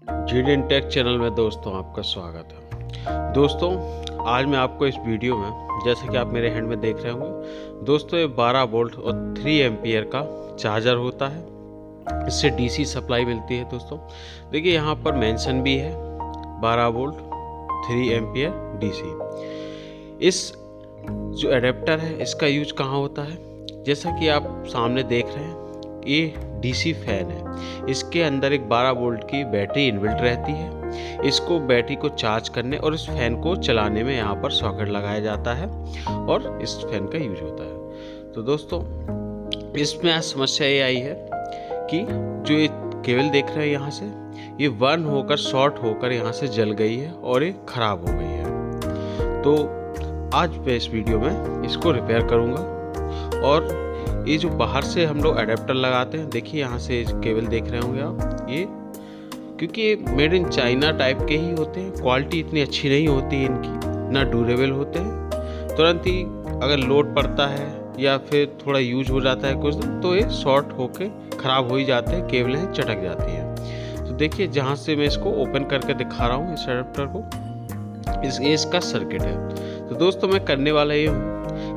GDN take channel में दोस्तों आपका स्वागत है। दोस्तों आज मैं आपको इस वीडियो में, जैसे कि आप मेरे हैंड में देख रहे होंगे दोस्तों, ये 12 वोल्ट और 3 एम्पियर का चार्जर होता है। इससे डीसी सप्लाई मिलती है। दोस्तों देखिए यहाँ पर मेंशन भी है 12 वोल्ट 3 एम्पियर डीसी। इस जो एडेप्टर है इसका यूज कहाँ होता है, जैसा कि आप सामने देख रहे हैं ये डीसी फैन है। इसके अंदर एक 12 वोल्ट की बैटरी इनबिल्ट रहती है। इसको बैटरी को चार्ज करने और इस फैन को चलाने में यहाँ पर सॉकेट लगाया जाता है और इस फैन का यूज होता है। तो दोस्तों इसमें आज समस्या ये आई है कि जो ये केबल देख रहे हैं यहाँ से, ये बर्न होकर शॉर्ट होकर यहाँ से जल गई है और ये खराब हो गई है। तो आज मैं इस वीडियो में इसको रिपेयर करूँगा। और ये जो बाहर से हम लोग अडेप्टर लगाते हैं, देखिए यहाँ से केबल देख रहे होंगे आप, ये क्योंकि ये मेड इन चाइना टाइप के ही होते हैं, क्वालिटी इतनी अच्छी नहीं होती है इनकी, ना ड्यूरेबल होते हैं। तुरंत ही अगर लोड पड़ता है या फिर थोड़ा यूज हो जाता है कुछ दिन, तो ये शॉर्ट होके ख़राब हो ही जाते हैं, केबलें चटक जाती हैं। तो देखिए जहाँ से मैं इसको ओपन करके दिखा रहा हूँ इस अडेप्टर को, इसका सर्किट है। तो दोस्तों मैं करने वाला ये हूँ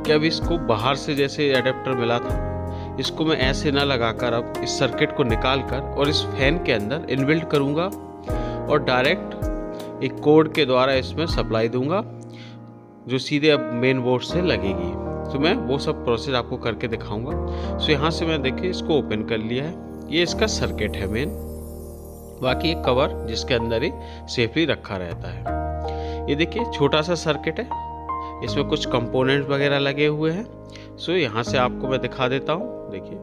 कि अब इसको बाहर से जैसे एडेप्टर मिला था, इसको मैं ऐसे ना लगाकर अब इस सर्किट को निकाल कर और इस फैन के अंदर इनबिल्ट करूंगा और डायरेक्ट एक कोड के द्वारा इसमें सप्लाई दूंगा जो सीधे अब मेन बोर्ड से लगेगी। तो मैं वो सब प्रोसेस आपको करके दिखाऊंगा। सो यहाँ से मैं देखिए इसको ओपन कर लिया है, ये इसका सर्किट है मेन, बाकी एक कवर जिसके अंदर ही सेफली रखा रहता है। ये देखिए छोटा सा सर्किट है, इसमें कुछ कंपोनेंट वगैरह लगे हुए हैं। सो यहाँ से आपको मैं दिखा देता हूँ, देखिए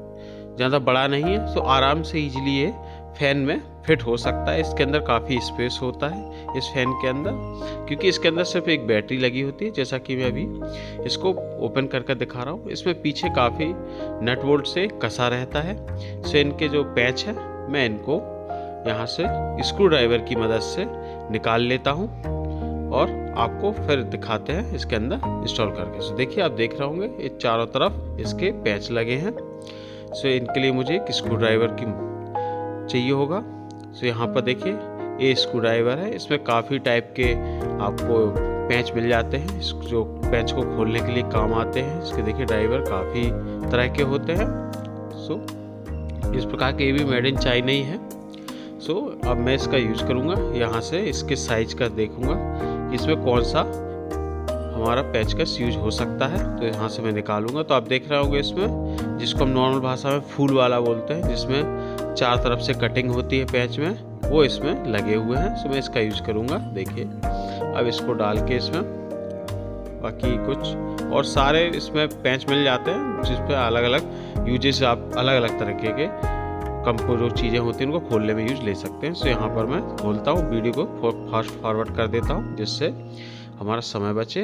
ज़्यादा बड़ा नहीं है, सो आराम से इजीली ये फैन में फिट हो सकता है। इसके अंदर काफ़ी स्पेस होता है इस फैन के अंदर, क्योंकि इसके अंदर सिर्फ एक बैटरी लगी होती है, जैसा कि मैं अभी इसको ओपन करके दिखा रहा हूँ। इसमें पीछे काफ़ी नट बोल्ट से कसा रहता है। सो इनके जो पैच है मैं इनको यहाँ से स्क्रू ड्राइवर की मदद से निकाल लेता हूँ और आपको फिर दिखाते हैं इसके अंदर इंस्टॉल करके। सो देखिए आप देख रहे होंगे ये चारों तरफ इसके पैच लगे हैं। सो इनके लिए मुझे एक स्क्रू ड्राइवर की चाहिए होगा। सो यहाँ पर देखिए ये स्क्रू ड्राइवर है, इसमें काफ़ी टाइप के आपको पैच मिल जाते हैं, इस जो पैच को खोलने के लिए काम आते हैं। इसके देखिए ड्राइवर काफ़ी तरह के होते हैं। सो इस प्रकार के ये भी मेड इन चाइना ही है। सो अब मैं इसका यूज़ करूँगा, यहाँ से इसके साइज का देखूँगा इसमें कौन सा हमारा पैच का यूज हो सकता है। तो यहाँ से मैं निकालूंगा। तो आप देख रहे होंगे इसमें, जिसको हम नॉर्मल भाषा में फूल वाला बोलते हैं, जिसमें चार तरफ से कटिंग होती है पैच में, वो इसमें लगे हुए हैं। सो मैं इसका यूज करूँगा। देखिए अब इसको डाल के इसमें बाकी कुछ और सारे इसमें पैच मिल जाते हैं, जिस पर अलग अलग यूजेस आप अलग अलग तरीके के कंपो जो चीज़ें होती हैं उनको खोलने में यूज ले सकते हैं। सो यहाँ पर मैं खोलता हूँ, वीडियो को फास्ट फॉरवर्ड कर देता हूँ जिससे हमारा समय बचे।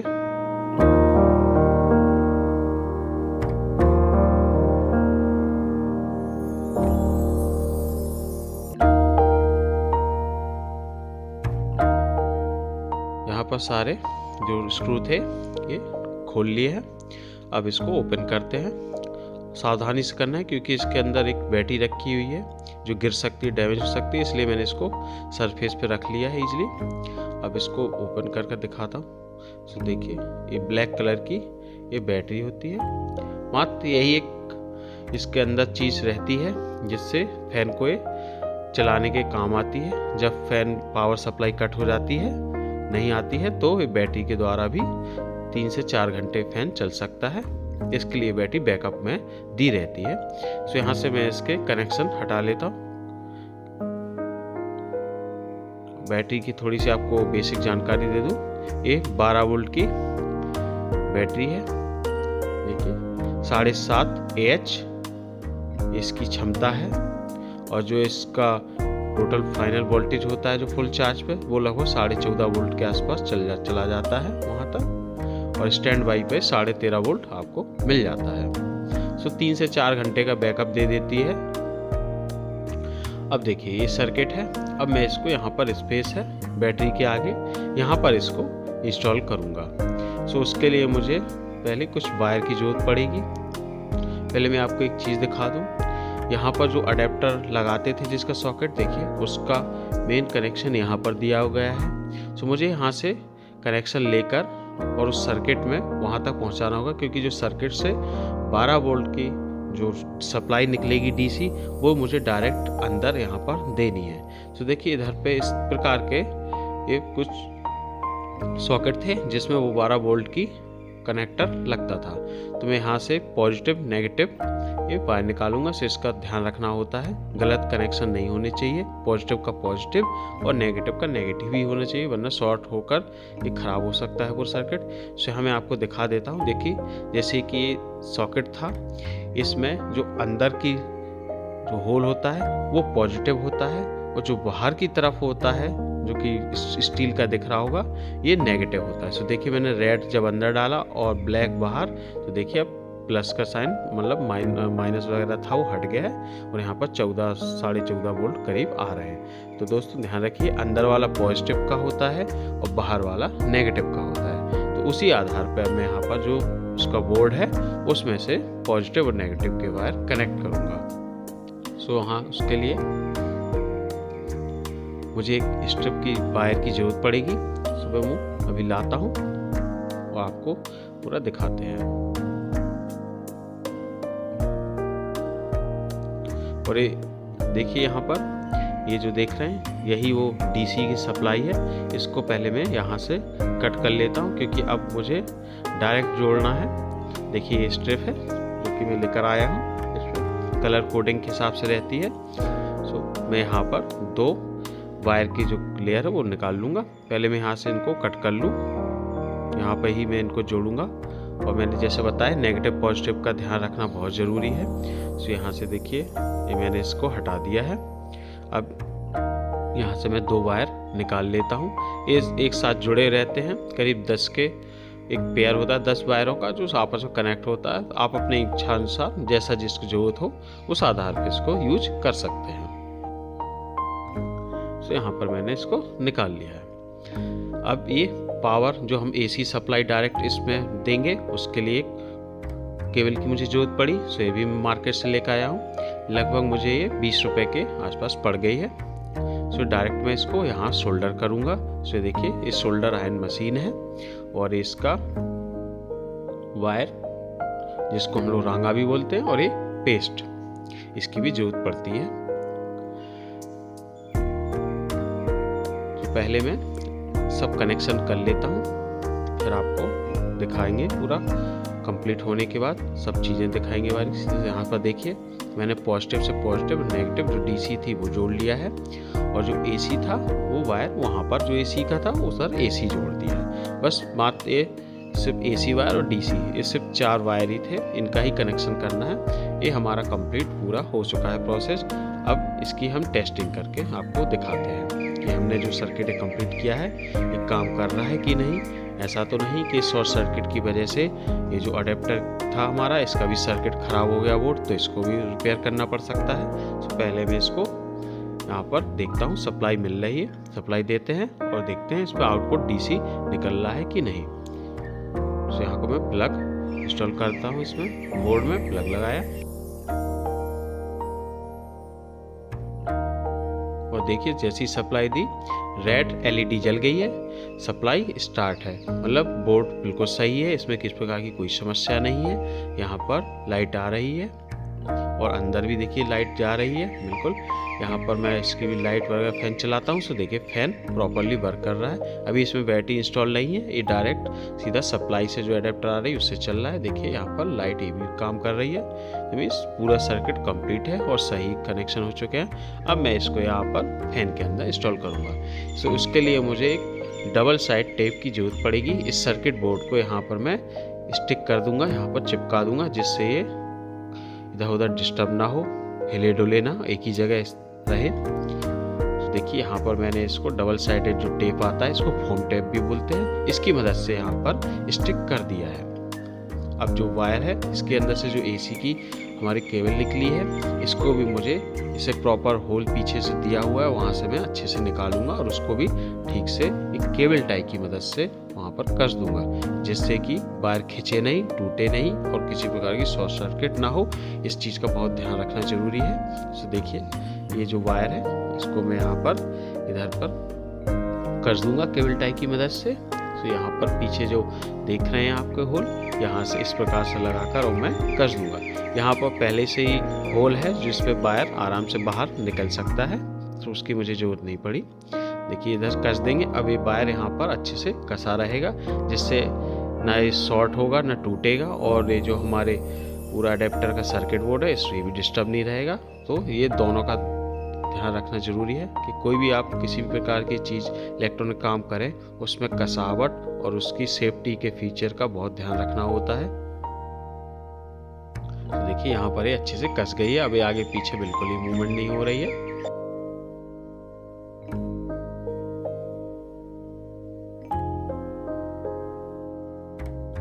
यहाँ पर सारे जो स्क्रू थे ये खोल लिए हैं। अब इसको ओपन करते हैं। सावधानी से करना है क्योंकि इसके अंदर एक बैटरी रखी हुई है जो गिर सकती है, डैमेज हो सकती है, इसलिए मैंने इसको सरफेस पे रख लिया है इजीली। अब इसको ओपन करके दिखाता हूँ। तो देखिए ये ब्लैक कलर की ये बैटरी होती है। मात्र यही एक इसके अंदर चीज़ रहती है जिससे फैन को ये चलाने के काम आती है। जब फैन पावर सप्लाई कट हो जाती है, नहीं आती है, तो ये बैटरी के द्वारा भी 3 से 4 घंटे फैन चल सकता है। इसके लिए बैटरी बैकअप में दी रहती है। सो यहाँ से मैं इसके कनेक्शन हटा लेता हूँ। बैटरी की थोड़ी सी आपको बेसिक जानकारी दे दूँ। ये 12 वोल्ट की बैटरी है। देखिए 7.5 AH इसकी क्षमता है और जो इसका टोटल फाइनल वोल्टेज होता है जो फुल चार्ज पे, वो लगभग 14.5 वोल्ट के आसपास चला जाता है वहाँ तक, और स्टैंड बाई पे 13.5 वोल्ट आपको मिल जाता है। सो 3 से 4 घंटे का बैकअप दे देती है। अब देखिए ये सर्किट है। अब मैं इसको यहाँ पर स्पेस है बैटरी के आगे, यहाँ पर इसको इंस्टॉल करूँगा। सो उसके लिए मुझे पहले कुछ वायर की ज़रूरत पड़ेगी। पहले मैं आपको एक चीज़ दिखा दूँ, यहाँ पर जो अडेप्टर लगाते थे जिसका सॉकेट देखिए उसका मेन कनेक्शन यहाँ पर दिया गया है। सो मुझे यहाँ से कनेक्शन लेकर और उस सर्किट में वहाँ तक पहुँचाना होगा, क्योंकि जो सर्किट से 12 वोल्ट की जो सप्लाई निकलेगी डीसी वो मुझे डायरेक्ट अंदर यहाँ पर देनी है। तो देखिए इधर पे इस प्रकार के ये कुछ सॉकेट थे जिसमें वो 12 वोल्ट की कनेक्टर लगता था। तो मैं यहाँ से पॉजिटिव नेगेटिव ये वायर निकालूंगा। सो इसका ध्यान रखना होता है, गलत कनेक्शन नहीं होने चाहिए, पॉजिटिव का पॉजिटिव और नेगेटिव का नेगेटिव ही होना चाहिए, वरना शॉर्ट होकर ये ख़राब हो सकता है पूरा सर्किट। सो मैं आपको दिखा देता हूँ। देखिए जैसे कि ये सॉकेट था, इसमें जो अंदर की जो होल होता है वो पॉजिटिव होता है और जो बाहर की तरफ होता है जो कि स्टील का दिख रहा होगा ये नेगेटिव होता है। सो देखिए मैंने रेड जब अंदर डाला और ब्लैक बाहर, तो देखिए अब प्लस का साइन मतलब माइनस वगैरह था वो हट गया है और यहाँ पर 14 साढ़े 14 वोल्ट करीब आ रहे हैं। तो दोस्तों ध्यान रखिए, अंदर वाला पॉजिटिव का होता है और बाहर वाला नेगेटिव का होता है। तो उसी आधार पर मैं यहाँ पर जो उसका बोर्ड है उसमें से पॉजिटिव और नेगेटिव के वायर कनेक्ट करूँगा। सो हाँ, उसके लिए मुझे एक स्ट्रिप की वायर की ज़रूरत पड़ेगी। सुबह मैं अभी लाता हूँ और आपको पूरा दिखाते हैं। और ये देखिए यहाँ पर ये जो देख रहे हैं यही वो डीसी की सप्लाई है। इसको पहले मैं यहाँ से कट कर लेता हूँ, क्योंकि अब मुझे डायरेक्ट जोड़ना है। देखिए ये स्ट्रिप है जो कि मैं लेकर आया हूँ, इसमें कलर कोडिंग के हिसाब से रहती है। सो मैं यहाँ पर 2 वायर की जो लेयर है वो निकाल लूँगा। पहले मैं यहाँ से इनको कट कर लूँ, यहाँ पर ही मैं इनको जोड़ूंगा। और मैंने जैसे बताया नेगेटिव पॉजिटिव का ध्यान रखना बहुत ज़रूरी है। तो यहाँ से देखिए ये मैंने इसको हटा दिया है। अब यहाँ से मैं 2 वायर निकाल लेता हूँ। ये एक साथ जुड़े रहते हैं, करीब 10 के एक पेयर होता है 10 वायरों का जो आपस में कनेक्ट होता है। आप अपने इच्छा अनुसार जैसा जिसकी ज़रूरत हो उस आधार पर इसको यूज कर सकते हैं। तो यहाँ पर मैंने इसको निकाल लिया है। अब ये पावर जो हम एसी सप्लाई डायरेक्ट इसमें देंगे उसके लिए केबल की मुझे ज़रूरत पड़ी। सो ये भी मैं मार्केट से लेकर आया हूँ। लगभग मुझे ये 20 रुपये के आसपास पड़ गई है। सो डायरेक्ट मैं इसको यहाँ सोल्डर करूँगा। सो देखिए ये सोल्डर आयरन मशीन है और इसका वायर जिसको हम लोग रांगा भी बोलते हैं और ये पेस्ट इसकी भी ज़रूरत पड़ती है। तो पहले मैं सब कनेक्शन कर लेता हूँ, फिर आपको दिखाएंगे पूरा कंप्लीट होने के बाद सब चीज़ें दिखाएंगे बारी से। यहाँ पर देखिए मैंने पॉजिटिव से पॉजिटिव नेगेटिव जो डीसी थी वो जोड़ लिया है और जो एसी था वो वायर वहाँ पर जो एसी का था वो सर एसी जोड़ दिया है। बस मात्र ये सिर्फ एसी वायर और डीसी ये सिर्फ 4 वायर ही थे, इनका ही कनेक्शन करना है। ये हमारा कंप्लीट पूरा हो चुका है प्रोसेस। अब इसकी हम टेस्टिंग करके आपको दिखाते हैं कि हमने जो सर्किट कंप्लीट किया है ये काम कर रहा है कि नहीं। ऐसा तो नहीं कि शॉर्ट सर्किट की वजह से ये जो अडेप्टर था हमारा इसका भी सर्किट ख़राब हो गया बोर्ड, तो इसको भी रिपेयर करना पड़ सकता है। तो पहले मैं इसको यहाँ पर देखता हूँ सप्लाई मिल रही है, सप्लाई देते हैं और देखते हैं इस पर आउटपुट डीसी निकल रहा है कि नहीं। तो यहाँ को मैं प्लग इंस्टॉल करता हूँ, इसमें बोर्ड में प्लग लगाया और देखिए जैसी सप्लाई दी रेड एलईडी जल गई है, सप्लाई स्टार्ट है, मतलब बोर्ड बिल्कुल सही है, इसमें किस प्रकार की कोई समस्या नहीं है। यहाँ पर लाइट आ रही है और अंदर भी देखिए लाइट जा रही है बिल्कुल। यहाँ पर मैं इसकी भी लाइट वगैरह फैन चलाता हूँ, तो देखिए फैन प्रॉपरली वर्क कर रहा है। अभी इसमें बैटरी इंस्टॉल नहीं है, ये डायरेक्ट सीधा सप्लाई से जो एडेप्टर आ रही है उससे चल रहा है। देखिए यहाँ पर लाइट ये भी काम कर रही है, तो मीन्स पूरा सर्किट कंप्लीट है और सही कनेक्शन हो चुके हैं। अब मैं इसको यहाँ पर फैन के अंदर इंस्टॉल करूँगा। सो उसके लिए मुझे एक डबल साइड टेप की ज़रूरत पड़ेगी। इस सर्किट बोर्ड को यहाँ पर मैं स्टिक कर दूँगा, यहाँ पर चिपका दूँगा, जिससे ये इधर उधर डिस्टर्ब ना हो, हिले डुले ना, एक ही जगह रहे। तो देखिए यहाँ पर मैंने इसको डबल साइडेड जो टेप आता है इसको फोम टेप भी बोलते हैं, इसकी मदद से यहाँ पर स्टिक कर दिया है। अब जो वायर है इसके अंदर से जो एसी की हमारी केबल निकली है, इसको भी मुझे इसे प्रॉपर होल पीछे से दिया हुआ है, वहाँ से मैं अच्छे से निकालूंगा और उसको भी ठीक से एक केबल टाई की मदद से वहाँ पर कस दूंगा, जिससे कि वायर खिंचे नहीं, टूटे नहीं और किसी प्रकार की शॉर्ट सर्किट ना हो। इस चीज़ का बहुत ध्यान रखना जरूरी है। तो देखिए ये जो वायर है इसको मैं यहाँ पर इधर पर कस दूंगा केबल टाई की मदद से। तो यहाँ पर पीछे जो देख रहे हैं आपके होल, यहाँ से इस प्रकार से लगाकर और मैं कस दूंगा। यहाँ पर पहले से ही होल है जिस पे वायर आराम से बाहर निकल सकता है, तो उसकी मुझे जरूरत नहीं पड़ी। देखिए इधर कस देंगे। अब ये वायर यहाँ पर अच्छे से कसा रहेगा, जिससे ना ये शॉर्ट होगा ना टूटेगा, और ये जो हमारे पूरा अडेप्टर का सर्किट बोर्ड है इसमें भी डिस्टर्ब नहीं रहेगा। तो ये दोनों का ध्यान रखना जरूरी है कि कोई भी आप किसी भी प्रकार की चीज़ इलेक्ट्रॉनिक काम करें उसमें कसावट और उसकी सेफ्टी के फीचर का बहुत ध्यान रखना होता है। तो देखिए यहाँ पर ये अच्छे से कस गई है। अब ये आगे पीछे बिल्कुल ही मूवमेंट नहीं हो रही है।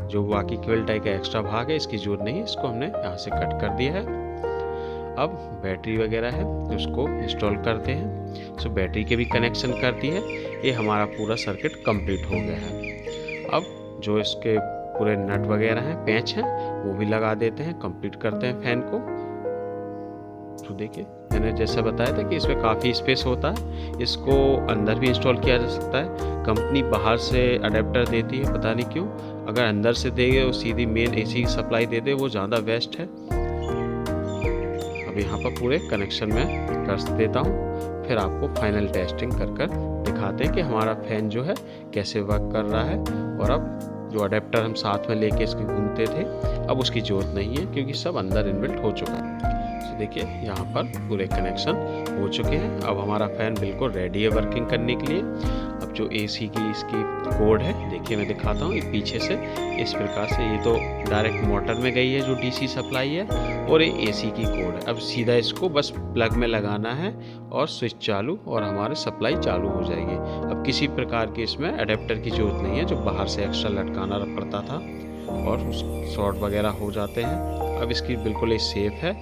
जो बाकी केबल टाई का एक्स्ट्रा भाग है इसकी जरूरत नहीं है, इसको हमने यहाँ से कट कर दिया है। अब बैटरी वगैरह है उसको इंस्टॉल करते हैं। सो बैटरी के भी कनेक्शन कर दी है। ये हमारा पूरा सर्किट कंप्लीट हो गया है। अब जो इसके पूरे नट वगैरह हैं, पेंच हैं, वो भी लगा देते हैं, कंप्लीट करते हैं फैन को। तो देखिए मैंने जैसा बताया था कि इसमें काफ़ी स्पेस होता है, इसको अंदर भी इंस्टॉल किया जा सकता है। कंपनी बाहर से अडेप्टर देती है, पता नहीं क्यों। अगर अंदर से देंगे वो सीधी मेन एसी की सप्लाई दे दे, वो ज़्यादा बेस्ट है। यहाँ पर पूरे कनेक्शन में कर देता हूँ, फिर आपको फाइनल टेस्टिंग कर दिखाते हैं कि हमारा फैन जो है कैसे वर्क कर रहा है। और अब जो अडेप्टर हम साथ में लेके इसके घूमते थे, अब उसकी जरूरत नहीं है क्योंकि सब अंदर इनबिल्ट हो चुका है। तो देखिए यहाँ पर पूरे कनेक्शन हो चुके हैं। अब हमारा फैन बिल्कुल रेडी है वर्किंग करने के लिए। अब जो एसी की इसकी कोड है देखिए मैं दिखाता हूँ। ये पीछे से इस प्रकार से, ये तो डायरेक्ट मोटर में गई है जो डीसी सप्लाई है, और ये एसी की कोड है। अब सीधा इसको बस प्लग में लगाना है और स्विच चालू, और हमारी सप्लाई चालू हो जाएगी। अब किसी प्रकार की इसमें अडेप्टर की जरूरत नहीं है जो बाहर से एक्स्ट्रा लटकाना पड़ता था और शॉर्ट वगैरह हो जाते हैं। अब इसकी बिल्कुल ही सेफ है,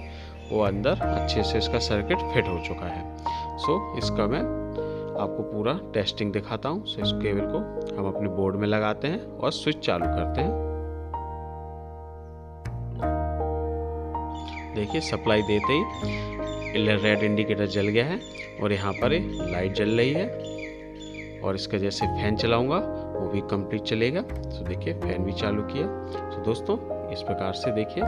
वो अंदर अच्छे से इसका सर्किट फिट हो चुका है। सो इसका मैं आपको पूरा टेस्टिंग दिखाता हूँ। सो इस केबल को हम अपने बोर्ड में लगाते हैं और स्विच चालू करते हैं। देखिए सप्लाई देते ही रेड इंडिकेटर जल गया है और यहाँ पर लाइट जल रही है, और इसका जैसे फैन चलाऊंगा वो भी कंप्लीट चलेगा। तो देखिए फैन भी चालू किया। तो दोस्तों इस प्रकार से देखिए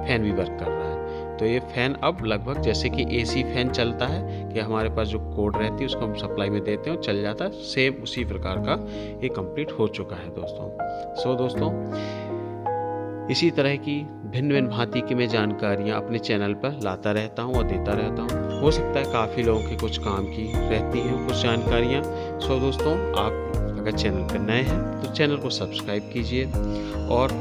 फैन भी वर्क कर रहा है। तो ये फैन अब लगभग जैसे कि एसी फैन चलता है कि हमारे पास जो कोड रहती है उसको हम सप्लाई में देते हैं और चल जाता है, सेम उसी प्रकार का ये कंप्लीट हो चुका है दोस्तों। सो दोस्तों इसी तरह की भिन्न भिन्न भांति की मैं जानकारियाँ अपने चैनल पर लाता रहता हूँ और देता रहता हूँ। हो सकता है काफ़ी लोगों के कुछ काम की रहती हैं कुछ जानकारियाँ। सो दोस्तों आप अगर चैनल पर नए हैं तो चैनल को सब्सक्राइब कीजिए और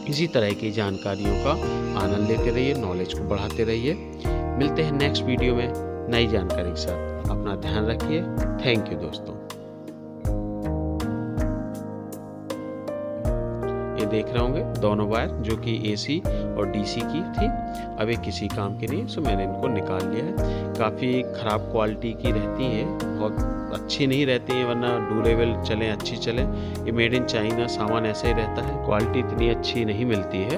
इसी तरह की जानकारियों का आनंद लेते रहिए, नॉलेज को बढ़ाते रहिए। मिलते हैं नेक्स्ट वीडियो में नई जानकारी के साथ। अपना ध्यान रखिए। थैंक यू दोस्तों। ये देख रहे होंगे दोनों वायर जो कि एसी और डीसी की थी, अब ये किसी काम की नहीं, सो मैंने इनको निकाल लिया है। काफ़ी ख़राब क्वालिटी की रहती है, बहुत अच्छी नहीं रहती है, वरना ड्यूरेबल चले अच्छी चले। ये मेड इन चाइना सामान ऐसा ही रहता है, क्वालिटी इतनी अच्छी नहीं मिलती है।